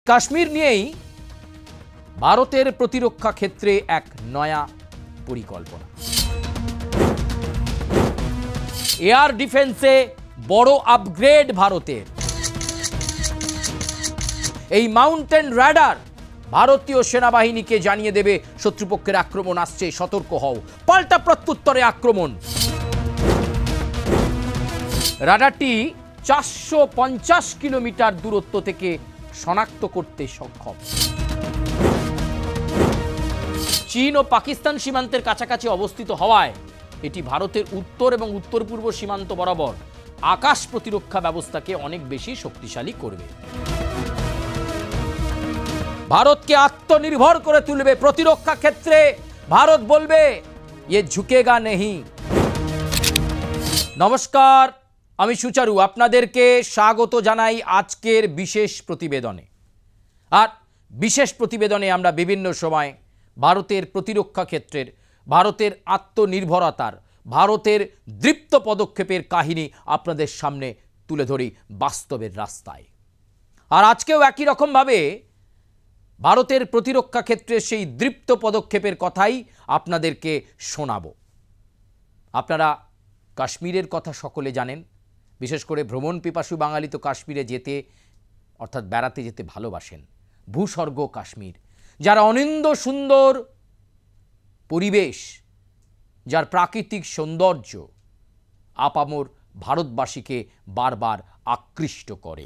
কাশ্মীর নিয়েই ভারতের প্রতিরক্ষা ক্ষেত্রে এক নয়া পরিকল্পনা। এয়ার ডিফেন্সে বড় আপগ্রেড ভারতের। এই মাউন্টেন রাডার ভারতীয় সেনাবাহিনীকে জানিয়ে দেবে শত্রুপক্ষের আক্রমণ আসছে, সতর্ক হও, পাল্টা প্রত্যুত্তরে আক্রমণ। রাডারটি 450 কিলোমিটার দূরত্ব থেকে শনাক্ত করতে সক্ষম। চীন ও পাকিস্তান সীমান্তের কাছাকাছি অবস্থিত হওয়ায় এটি ভারতের উত্তর এবং উত্তর পূর্ব সীমান্ত বরাবর আকাশ প্রতিরক্ষা ব্যবস্থাকে অনেক বেশি শক্তিশালী করবে। ভারতকে আত্মনির্ভর করে তুলবে প্রতিরক্ষা ক্ষেত্রে। ভারত বলবে ইয়ে ঝুঁকেগা নেহি। নমস্কার, আমি সুচারু, আপনাদেরকে স্বাগত জানাই আজকের বিশেষ প্রতিবেদনে। আর বিশেষ প্রতিবেদনে আমরা বিভিন্ন সময় ভারতের প্রতিরক্ষা ক্ষেত্রের, ভারতের আত্মনির্ভরতার, ভারতের দৃপ্ত পদক্ষেপের কাহিনী আপনাদের সামনে তুলে ধরি বাস্তবের রাস্তায়। আর আজকেও একই রকমভাবে ভারতের প্রতিরক্ষা ক্ষেত্রে সেই দৃপ্ত পদক্ষেপের কথাই আপনাদেরকে শোনাব। আপনারা কাশ্মীরের কথা সকলে জানেন, বিশেষ করে ভ্রমণ পিপাসু বাঙালি তো কাশ্মীরে যেতে অর্থাৎ বেড়াতে যেতে ভালোবাসেন। ভূস্বর্গ কাশ্মীর, যার অনিন্দ্য সুন্দর পরিবেশ, যার প্রাকৃতিক সৌন্দর্য আপামর ভারতবাসীকে বারবার আকৃষ্ট করে।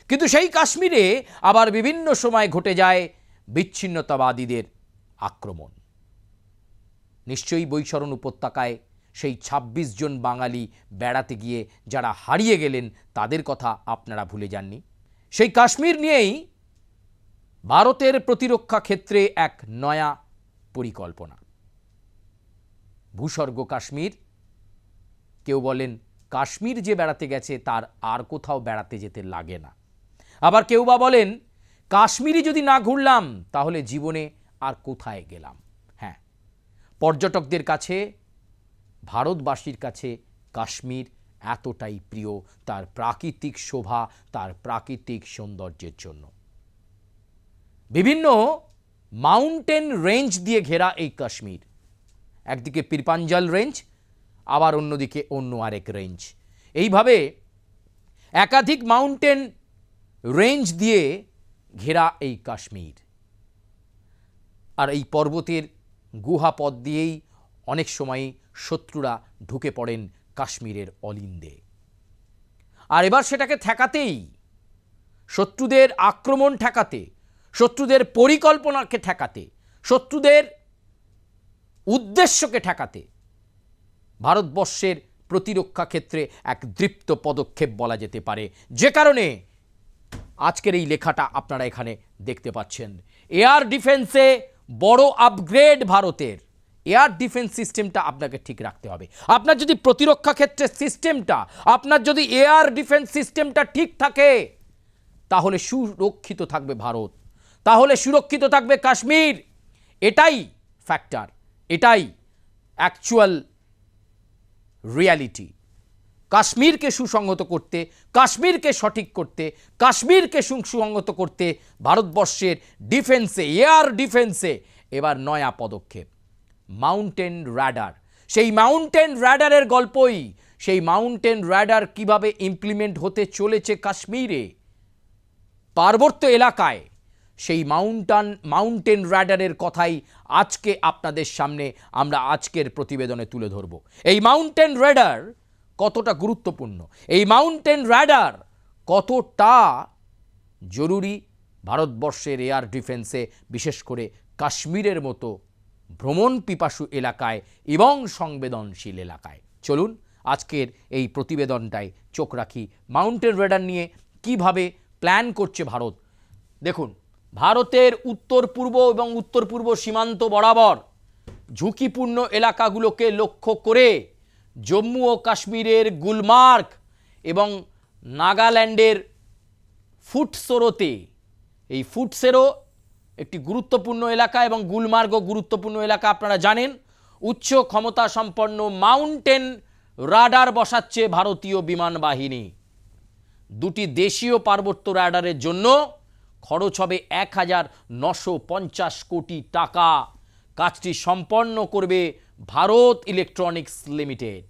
কিন্তু সেই কাশ্মীরে আবার বিভিন্ন সময় ঘটে যায় বিচ্ছিন্নতাবাদীদের আক্রমণ। নিশ্চয়ই বৈশরণ উপত্যকায় সেই ২৬ জন বাঙালি বেড়াতে গিয়ে যারা হারিয়ে গেলেন তাদের কথা আপনারা ভুলে যাননি। সেই কাশ্মীর নিয়েই ভারতের প্রতিরক্ষা ক্ষেত্রে এক নয়া পরিকল্পনা। ভূস্বর্গ কাশ্মীর। কেউ বলেন কাশ্মীর যে বেড়াতে গেছে তার আর কোথাও বেড়াতে যেতে লাগে না। আবার কেউ বা বলেন কাশ্মীরই যদি না ঘুরলাম তাহলে জীবনে আর কোথায় গেলাম। হ্যাঁ, পর্যটকদের কাছে, ভারতবাসীর কাছে কাশ্মীর এতটাই প্রিয় তার প্রাকৃতিক শোভা, তার প্রাকৃতিক সৌন্দর্যের জন্য। বিভিন্ন মাউন্টেন রেঞ্জ দিয়ে ঘেরা এই কাশ্মীর। একদিকে পীরপাঞ্জাল রেঞ্জ, আবার অন্যদিকে অন্য আরেক রেঞ্জ। এইভাবে একাধিক মাউন্টেন রেঞ্জ দিয়ে ঘেরা এই কাশ্মীর। আর এই পর্বতের গুহাপথ দিয়েই অনেক সময় শত্রুরা ঢুকে পড়েন কাশ্মীরের অলিন্দে। আর এবার সেটাকে ঠেকাতেই, শত্রুদের আক্রমণ ঠেকাতে, শত্রুদের পরিকল্পনাকে ঠেকাতে, শত্রুদের উদ্দেশ্যকে ঠেকাতে ভারতবর্ষের প্রতিরক্ষা ক্ষেত্রে এক দৃপ্ত পদক্ষেপ বলা যেতে পারে। যে কারণে আজকের এই লেখাটা আপনারা এখানে দেখতে পাচ্ছেন। এয়ার ডিফেন্সে বড় আপগ্রেড ভারতের। এয়ার ডিফেন্স সিস্টেমটা আপনাকে ঠিক রাখতে হবে। আপনার যদি প্রতিরক্ষা ক্ষেত্রের সিস্টেমটা, আপনার যদি এয়ার ডিফেন্স সিস্টেমটা ঠিক থাকে, তাহলে সুরক্ষিত থাকবে ভারত, তাহলে সুরক্ষিত থাকবে কাশ্মীর। এটাই ফ্যাক্টর, এটাই অ্যাকচুয়াল রিয়ালিটি। কাশ্মীরকে সুসংহত করতে, কাশ্মীরকে সঠিক করতে, কাশ্মীরকে সুসংহত করতে ভারতবর্ষের ডিফেন্সে, এয়ার ডিফেন্সে এবার নয়া পদক্ষেপ। Mountain radar. সেই মাউন্টেন রাডারের গল্পই, সেই মাউন্টেন রাডার কিভাবে ইমপ্লিমেন্ট হতে চলেছে কাশ্মীরে, পার্বত্য এলাকায়, সেই মাউন্টেন রাডারের কথাই আজকে আপনাদের সামনে আমরা আজকের প্রতিবেদনে তুলে ধরব। এই মাউন্টেন রাডার কতটা গুরুত্বপূর্ণ, এই মাউন্টেন রাডার কতটা জরুরি ভারতবর্ষের এয়ার ডিফেন্সে, বিশেষ করে কাশ্মীরের মতো ভ্রমণ পিপাসু এলাকায় এবং সংবেদনশীল এলাকায়। চলুন আজকের এই প্রতিবেদনটায় চোখ রাখি মাউন্টেন রাডার নিয়ে কিভাবে প্ল্যান করছে ভারত। দেখুন, ভারতের উত্তর পূর্ব এবং উত্তর পূর্ব সীমান্ত বরাবর ঝুঁকিপূর্ণ এলাকাগুলোকে লক্ষ্য করে জম্মু ও কাশ্মীরের গুলমার্গ এবং নাগাল্যান্ডের ফুটসোরোতে, এই ফুটসেরো একটি গুরুত্বপূর্ণ এলাকা এবং গুলমার্গও গুরুত্বপূর্ণ এলাকা, আপনারা জানেন। উচ্চ ক্ষমতা সম্পন্ন মাউন্টেন রাডার বসাচ্ছে ভারতীয় বিমান বাহিনী। দুটি দেশীয় পার্বত্য রাডারের জন্য খরচ হবে ১,৯৫০ কোটি টাকা। কাজটি সম্পন্ন করবে ভারত ইলেকট্রনিক্স লিমিটেড।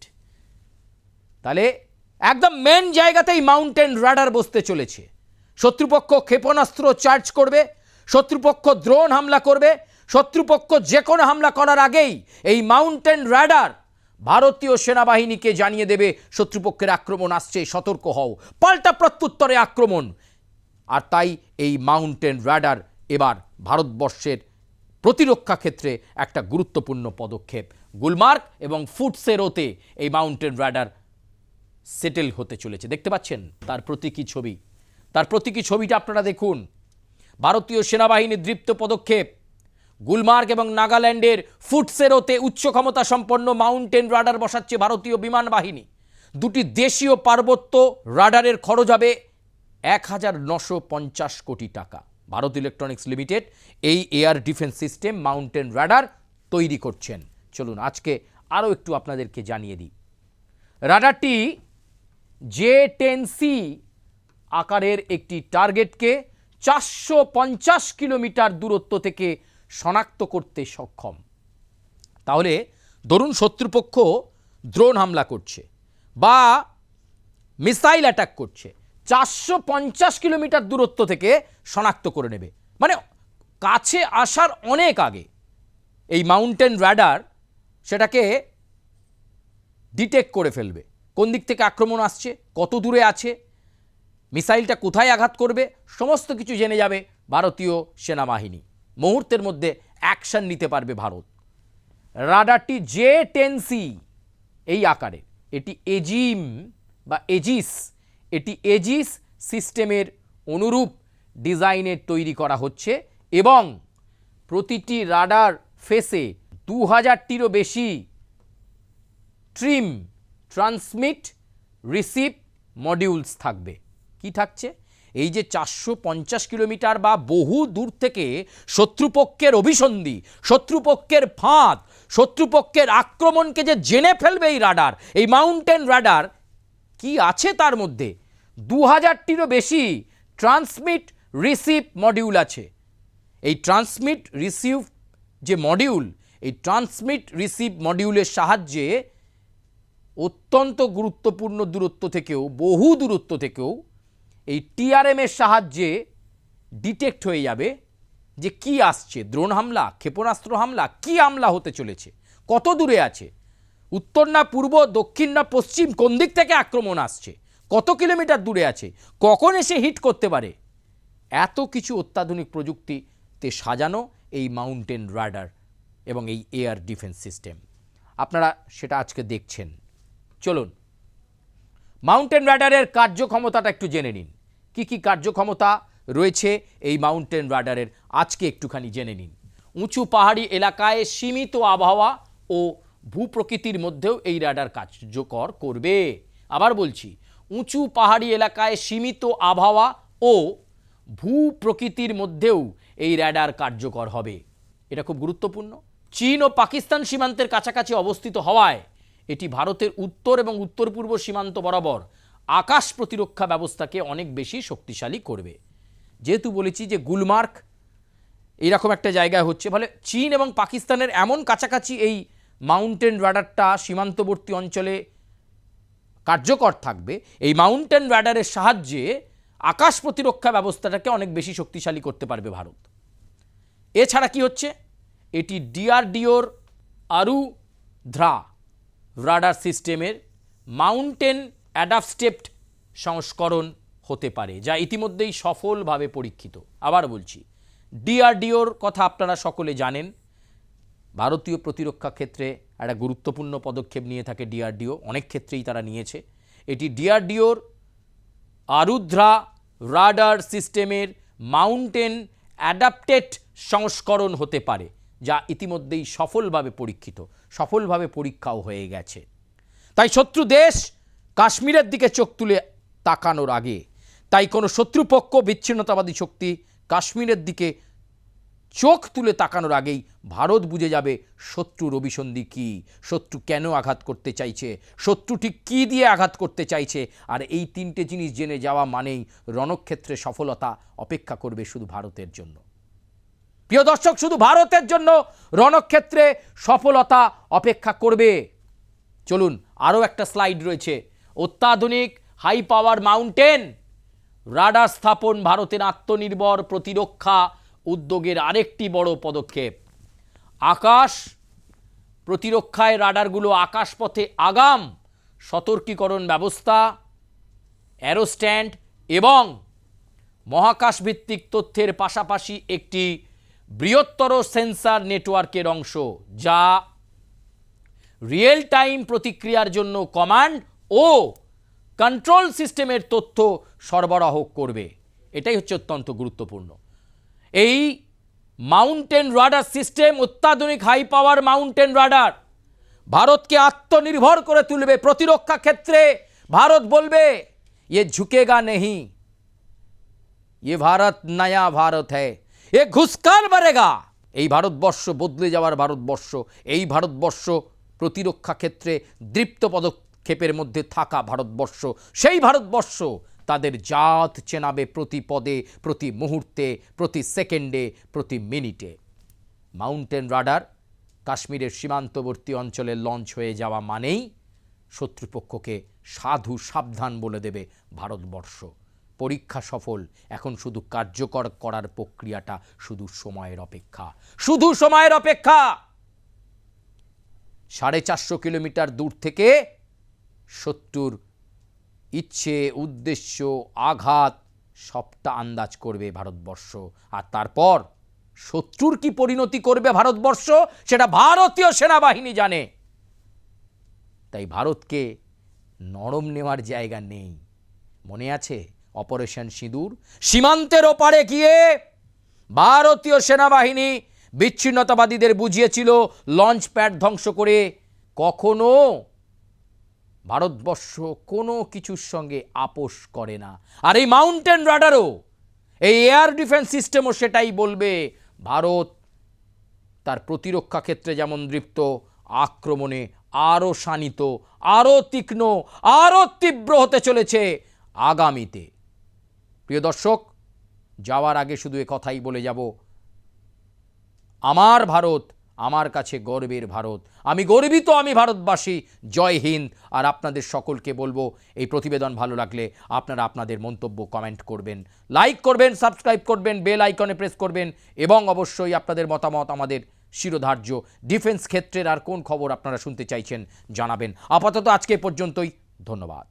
তাহলে একদম মেন জায়গাতেই মাউন্টেন রাডার বসতে চলেছে। শত্রুপক্ষ ক্ষেপণাস্ত্র চার্জ করবে, শত্রুপক্ষ ড্রোন হামলা করবে, শত্রুপক্ষ যে কোনো হামলা করার আগেই এই মাউন্টেন রাডার ভারতীয় সেনাবাহিনীকে জানিয়ে দেবে শত্রুপক্ষের আক্রমণ আসছে, সতর্ক হও, পাল্টা প্রত্যুত্তরে আক্রমণ। আর তাই এই মাউন্টেন রাডার এবার ভারতবর্ষের প্রতিরক্ষা ক্ষেত্রে একটা গুরুত্বপূর্ণ পদক্ষেপ। গুলমার্গ এবং ফুটসেরোতে এই মাউন্টেন রাডার সেটেল হতে চলেছে। দেখতে পাচ্ছেন তার প্রতীকী ছবি, তার প্রতীকী ছবিটা আপনারা দেখুন। ভারতীয় সেনাবাহিনীর দৃপ্ত পদক্ষেপ। গুলমার্গ এবং নাগাল্যান্ডের ফুটসেরোতে উচ্চ ক্ষমতা সম্পন্ন মাউন্টেন রাডার বসাচ্ছে ভারতীয় বিমান বাহিনী। দুটি দেশীয় পার্বত্য রাডারের খরচ হবে ১,৯৫০ কোটি টাকা। ভারত ইলেকট্রনিক্স লিমিটেড এই air defence system mountain radar তৈরি করছেন। চলুন আজকে আরও একটু আপনাদেরকে জানিয়ে দিই। রাডারটি J-10C আকারের একটি টার্গেটকে ৪৫০ কিলোমিটার দূরত্ব থেকে শনাক্ত করতে সক্ষম। তাহলে ধরুন শত্রুপক্ষ ড্রোন হামলা করছে বা মিসাইল অ্যাটাক করছে, ৪৫০ কিলোমিটার দূরত্ব থেকে শনাক্ত করে নেবে, মানে কাছে আসার অনেক আগে এই মাউন্টেন রাডার সেটাকে ডিটেক্ট করে ফেলবে। কোন দিক থেকে আক্রমণ আসছে, কত দূরে আছে, মিসাইলটা কোথায় আঘাত করবে, সমস্ত কিছু জেনে যাবে ভারতীয় সেনাবাহিনী। মুহূর্তের মধ্যে অ্যাকশন নিতে পারবে ভারত। রাডারটি J-10C এই আকারে, এটি এজিম বা এজিস, এটি এজিস সিস্টেমের অনুরূপ ডিজাইনের তৈরি করা হচ্ছে এবং প্রতিটি রাডার ফেসে ২০০০টিরও বেশি ট্রিম ট্রান্সমিট রিসিভ মডিউলস থাকবে। কি থাকছে? এই যে ৪৫০ কিলোমিটার বা বহু দূর থেকে শত্রুপক্ষের অভিসন্ধি, শত্রুপক্ষের ফাঁদ, শত্রুপক্ষের আক্রমণকে যে জেনে ফেলবে এই রাডার, এই মাউন্টেন রাডার, কি আছে তার মধ্যে? ২০০০টিরও বেশি ট্রান্সমিট রিসিভ মডিউল আছে। এই ট্রান্সমিট রিসিভ যে মডিউল, এই ট্রান্সমিট রিসিভ মডিউলের সাহায্যে অত্যন্ত গুরুত্বপূর্ণ দূরত্ব থেকেও, বহু দূরত্ব থেকেও এই টিআরএমের সাহায্যে ডিটেক্ট হয়ে যাবে যে কি আসছে, ড্রোন হামলা, ক্ষেপণাস্ত্র হামলা, কি হামলা হতে চলেছে, কত দূরে আছে, উত্তর না পূর্ব, দক্ষিণ না পশ্চিম, কোন দিক থেকে আক্রমণ আসছে, কত কিলোমিটার দূরে আছে, কখন এসে হিট করতে পারে। এত কিছু অত্যাধুনিক প্রযুক্তিতে সাজানো এই মাউন্টেন রাডার এবং এই এয়ার ডিফেন্স সিস্টেম, আপনারা সেটা আজকে দেখছেন। চলুন মাউন্টেন রাডারের কার্যক্ষমতাটা একটু জেনে নিন। কি কি কার্যক্ষমতা রয়েছে এই মাউন্টেন রাডারের, আজকে একটুখানি জেনে নিন। উঁচু পাহাড়ি এলাকায় সীমিত আবহাওয়া ও ভূপ্রকৃতির মধ্যেও এই রাডার কার্যকর করবে। আবার বলছি, উঁচু পাহাড়ি এলাকায় সীমিত আবহাওয়া ও ভূপ্রকৃতির মধ্যেও এই রাডার কার্যকর হবে। এটা খুব গুরুত্বপূর্ণ। চীন ও পাকিস্তান সীমান্তের কাছাকাছি অবস্থিত হওয়ায় এটি ভারতের উত্তর এবং উত্তর পূর্ব সীমান্ত বরাবর আকাশ প্রতিরক্ষা ব্যবস্থাকে অনেক বেশি শক্তিশালী করবে। যেহেতু বলেছি যে গুলমার্গ এইরকম একটা জায়গায় হচ্ছে, ফলে চীন এবং পাকিস্তানের এমন কাছাকাছি এই মাউন্টেন রাডারটা সীমান্তবর্তী অঞ্চলে কার্যকর থাকবে। এই মাউন্টেন রাডারের সাহায্যে আকাশ প্রতিরক্ষা ব্যবস্থাটাকে অনেক বেশি শক্তিশালী করতে পারবে ভারত। এছাড়া কি হচ্ছে, এটি ডিআরডিওর আরুধ্রা রাডার সিস্টেমের মাউন্টেন অ্যাডাপ্টেড সংস্করণ হতে পারে, যা ইতিমধ্যেই সফলভাবে পরীক্ষিত। আবার বলছি, ডিআরডিওর কথা আপনারা সকলে জানেন। ভারতীয় প্রতিরক্ষা ক্ষেত্রে একটা গুরুত্বপূর্ণ পদক্ষেপ নিয়ে থাকে ডিআরডিও, অনেক ক্ষেত্রেই তারা নিয়েছে। এটি ডিআরডিওর আরুধ্রা রাডার সিস্টেমের মাউন্টেন অ্যাডাপ্টেড সংস্করণ হতে পারে, যা ইতিমধ্যেই সফলভাবে পরীক্ষিত, সফলভাবে পরীক্ষাও হয়ে গেছে। তাই শত্রু দেশ কাশ্মীরের দিকে চোখ তুলে তাকানোর আগে, তাই কোনো শত্রুপক্ষ, বিচ্ছিন্নতাবাদী শক্তি কাশ্মীরের দিকে চোখ তুলে তাকানোর আগেই ভারত বুঝে যাবে শত্রুর অভিসন্ধি কী, শত্রু কেন আঘাত করতে চাইছে, শত্রু ঠিক কী দিয়ে আঘাত করতে চাইছে। আর এই তিনটে জিনিস জেনে যাওয়া মানেই রণক্ষেত্রে সফলতা অপেক্ষা করবে শুধু ভারতের জন্য। প্রিয় দর্শক, শুধু ভারতের জন্য রণক্ষেত্রে সফলতা অপেক্ষা করবে। চলুন, আরও একটা স্লাইড রয়েছে। অত্যাধুনিক হাই পাওয়ার মাউন্টেন রাডার স্থাপন ভারতের আত্মনির্ভর প্রতিরক্ষা উদ্যোগের আরেকটি বড় পদক্ষেপ। আকাশ প্রতিরক্ষায় রাডারগুলো আকাশপথে আগাম সতর্কীকরণ ব্যবস্থা, অ্যারোস্ট্যান্ড এবং মহাকাশ ভিত্তিক তথ্যের পাশাপাশি একটি বৃহত্তর সেন্সার নেটওয়ার্কের অংশ, যা রিয়েল টাইম প্রতিক্রিয়ার জন্য কমান্ড ও কন্ট্রোল সিস্টেমের তথ্য সরবরাহ করবে। এটাই হচ্ছে অত্যন্ত গুরুত্বপূর্ণ। এই মাউন্টেন রাডার সিস্টেম, অত্যাধুনিক হাই পাওয়ার মাউন্টেন রাডার ভারতকে আত্মনির্ভর করে তুলবে প্রতিরক্ষা ক্ষেত্রে। ভারত বলবে, ये झुकेगा नहीं, ये भारत नया भारत है, ये घुसकर मरेगा। এই ভারতবর্ষ বদলে যাওয়ার ভারতবর্ষ, এই ভারতবর্ষ প্রতিরক্ষা ক্ষেত্রে দৃপ্ত পদক্ষেপের মধ্যে থাকা ভারতবর্ষ, সেই ভারতবর্ষ তাদের জাত চেনাবে প্রতি পদে, প্রতি মুহূর্তে, প্রতি সেকেন্ডে, প্রতি মিনিটে। মাউন্টেন রাডার কাশ্মীরের সীমান্তবর্তী অঞ্চলে লঞ্চ হয়ে যাওয়া মানেই শত্রুপক্ষকে সাধু সাবধান বলে দেবে ভারতবর্ষ। পরীক্ষা সফল, এখন শুধু কার্যকর করার প্রক্রিয়াটা শুধু সময়ের অপেক্ষা, শুধু সময়ের অপেক্ষা। 450 কিলোমিটার দূর থেকে শত্রুর ইচ্ছে, উদ্দেশ্য, আঘাত সবটা আন্দাজ করবে ভারতবর্ষ। আর তারপর শত্রুর কি পরিণতি করবে ভারতবর্ষ, সেটা ভারতীয় সেনাবাহিনী জানে। তাই ভারতকে নরম নেওয়ার জায়গা নেই। মনে আছে অপারেশন সিঁদুর? সীমান্তের ওপারে গিয়ে ভারতীয় সেনাবাহিনী বিচ্ছিন্নতাবাদীদের বুঝিয়েছিল লঞ্চ প্যাড ধ্বংস করে কখনো ভারতবর্ষ কোনো কিছুর সঙ্গে আপোষ করে না। আর এই মাউন্টেন রাডারও, এই এয়ার ডিফেন্স সিস্টেমও সেটাই বলবে। ভারত তার প্রতিরক্ষা ক্ষেত্রে যেমন দৃপ্ত, আক্রমণে আরও শানিত, আরও তীক্ষ্ণ, আরও তীব্র হতে চলেছে আগামীতে। প্রিয় দর্শক, যাওয়ার আগে শুধু কথাই বলে যাব, আমার ভারত আমার কাছে গর্বের ভারত, আমি গর্বিত, আমি ভারতবাসী। জয় হিন্দ। আর আপনাদের সকলকে বলবো, এই প্রতিবেদন ভালো লাগলে আপনারা আপনাদের মন্তব্য কমেন্ট করবেন, লাইক করবেন, সাবস্ক্রাইব করবেন, বেল আইকনে প্রেস করবেন এবং অবশ্যই আপনাদের মতামত আমাদের শিরোধার্য। ডিফেন্স ক্ষেত্রের আর কোন খবর আপনারা শুনতে চাইছেন জানাবেন। আপাতত আজকে পর্যন্তই, ধন্যবাদ।